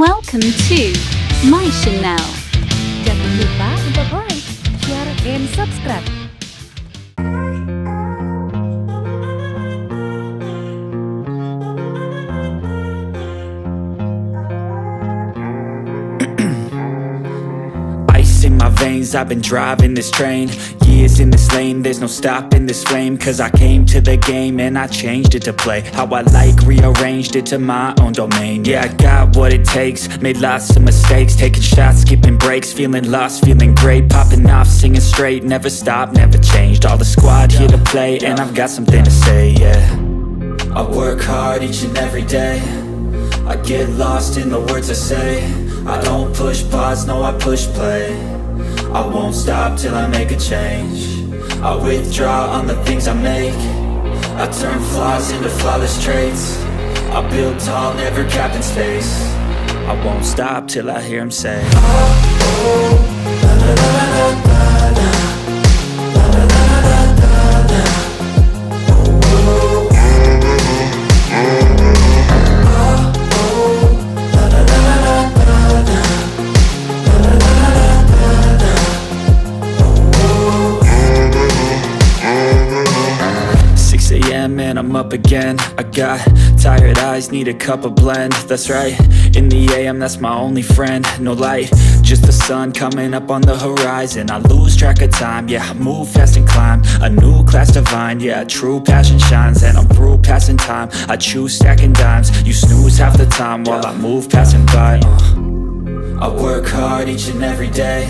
Welcome to my channel. Jangan lupa untuk like, share, and subscribe. Ice in my veins, I've been driving this train. Years in this lane, there's no stopping this flame. Cause I came to the game and I changed it to play how I like, rearranged it to my own domain. Yeah, I got what it takes, made lots of mistakes, taking shots, skipping breaks, feeling lost, feeling great, popping off, singing straight, never stopped, never changed. All the squad here to play and I've got something to say, yeah. I work hard each and every day, I get lost in the words I say. I don't push pause, no I push play. I won't stop till I make a change. I withdraw on the things I make. I turn flaws into flawless traits. I build tall, never capped in space. I won't stop till I hear him say, oh, oh, la, la, la, la, la, la. And I'm up again. I got tired eyes, need a cup of blend. That's right, in the AM, that's my only friend. No light, just the sun coming up on the horizon. I lose track of time, yeah, I move fast and climb a new class divine, yeah, true passion shines. And I'm through passing time, I choose stacking dimes. You snooze half the time while I move passing by. I work hard each and every day,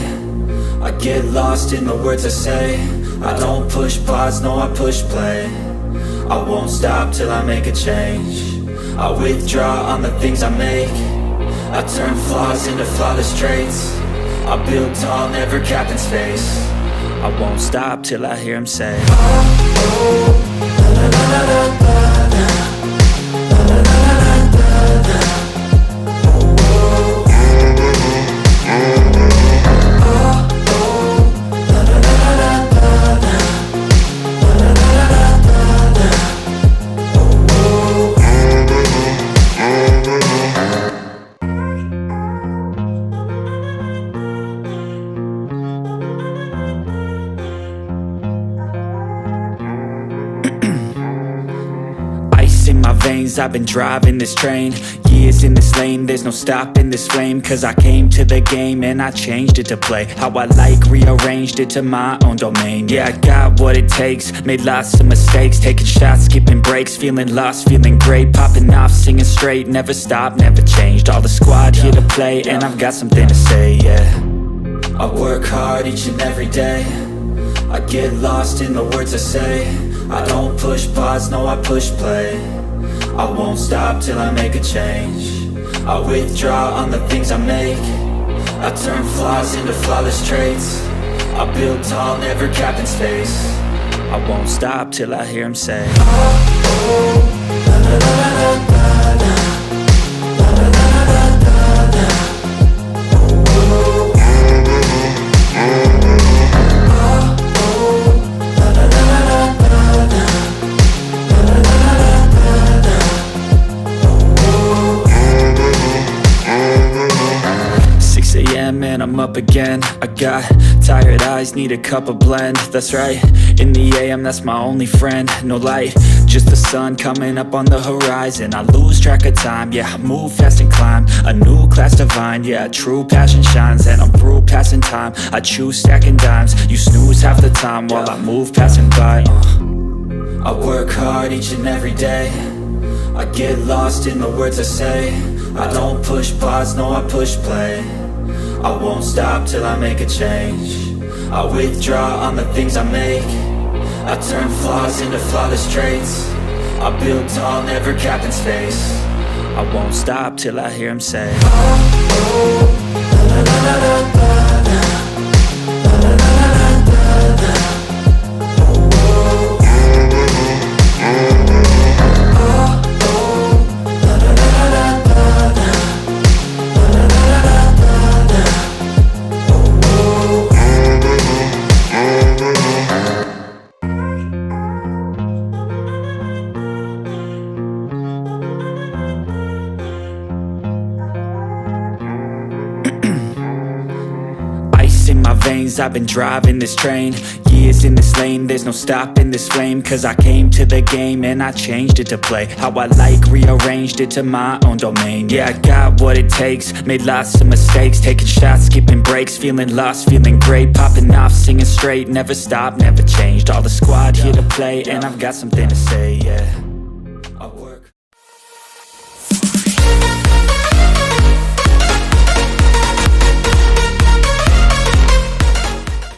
I get lost in the words I say. I don't push pause, no I push play. I won't stop till I make a change. I withdraw on the things I make. I turn flaws into flawless traits. I build tall, never capped in space. I won't stop till I hear him say, oh, oh, la, la, la, la, la, la. La, la, la, la, la, la, la. In my veins, I've been driving this train. Years in this lane, there's no stopping this flame. Cause I came to the game and I changed it to play how I like, rearranged it to my own domain. Yeah, I got what it takes, made lots of mistakes, taking shots, skipping breaks, feeling lost, feeling great, popping off, singing straight, never stopped, never changed. All the squad here to play and I've got something to say, yeah. I work hard each and every day, I get lost in the words I say. I don't push pause, no I push play. I won't stop till I make a change. I withdraw on the things I make. I turn flaws into flawless traits. I build tall, never capped in space. I won't stop till I hear him say, oh, oh, la, la, la, la, la, la. La, la, la, la, la, la, la. Oh, oh. And I'm up again. I got tired eyes, need a cup of blend. That's right, in the AM, that's my only friend. No light, just the sun coming up on the horizon. I lose track of time, yeah, I move fast and climb a new class divine, yeah, true passion shines. And I'm through passing time, I choose stacking dimes. You snooze half the time while I move passing by. I work hard each and every day, I get lost in the words I say. I don't push pause, no I push play. I won't stop till I make a change. I withdraw on the things I make. I turn flaws into flawless traits. I build tall, never capped in space. I won't stop till I hear him say, oh, oh, la, la, la, la, la, la. La, la, la, la, la, la, la. my veins, I've been driving this train. Years in this lane, there's no stopping this flame. Cause I came to the game and I changed it to play how I like, rearranged it to my own domain. Yeah, I got what it takes, made lots of mistakes, taking shots, skipping breaks, feeling lost, feeling great, popping off, singing straight, never stopped, never changed. All the squad here to play and I've got something to say, yeah.